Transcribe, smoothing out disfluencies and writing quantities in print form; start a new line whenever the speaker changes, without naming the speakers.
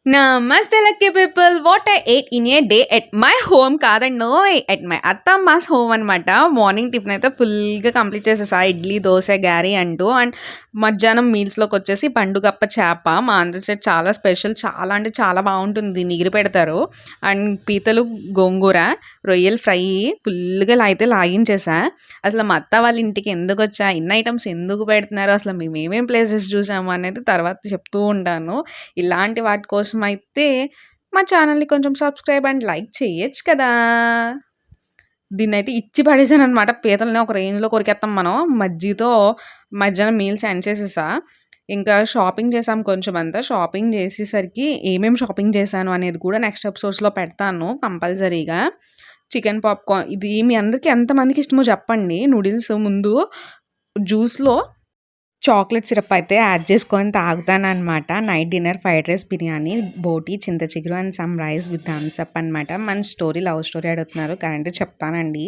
నమస్తే lucky people. What I ate in a day at my home కాదండోయ్! At my అత్తమ్మాస్ home అనమాట. Morning tiffin అయితే ఫుల్‌గా కంప్లీట్ చేసేసా. ఇడ్లీ, దోస, గారి అంటూ. అండ్ మధ్యాహ్నం మీల్స్‌లోకొచ్చేసి పండుగప్ప చేప. మా ఆంధ్ర సైడ్ చాలా స్పెషల్. చాలా అంటే చాలా బావుంటుంది. దీన్ని ఇగిరి పెడతారు. అండ్ పీతలు, గోంగూర, రొయ్యలు ఫ్రై ఫుల్‌గా అయితే లాగించేసా. అసలు మా అత్త వాళ్ళ ఇంటికి ఎందుకొచ్చా? ఇన్ని ఐటెమ్స్ ఎందుకు పెడుతున్నారు? అసలు మేము ఏమేం ప్లేసెస్ చూసాము అనేది తర్వాత చెప్తూ ఉంటాను. ఇలాంటి వాటి కోసమైతే మా ఛానల్‌ని కొంచెం సబ్స్క్రైబ్ అండ్ లైక్ చేయొచ్చు కదా! దీన్నైతే ఇచ్చి పడేసాననమాట. పీతల్ని ఒక రేంజ్‌లో కొరికేత్తాం మనం. మజ్జిగతో మధ్యాహ్నం మీల్స్ ఎండ్ చేసేసా. ఇంకా షాపింగ్ చేశాం కొంచెమంతా. షాపింగ్ చేసేసరికి ఏమేం షాపింగ్ చేశాను అనేది కూడా నెక్స్ట్ ఎపిసోడ్స్‌లో పెడతాను కంపల్సరీగా. చికెన్ పాప్‌కార్న్ ఇది మీ అందరికి ఎంతమందికి ఇష్టమో చెప్పండి. నూడిల్స్ ముందు జ్యూస్‌లో చాక్లేట్ సిరప్ అయితే యాడ్ చేసుకొని తాగుతాననమాట. Night dinner fried rice, biryani, బోటి, చింత చిగురు and some rice with Thums Up అనమాట. మన స్టోరీ లవ్ స్టోరీ అడుగుతున్నారు. కరెంట్‌గా చెప్తానండి.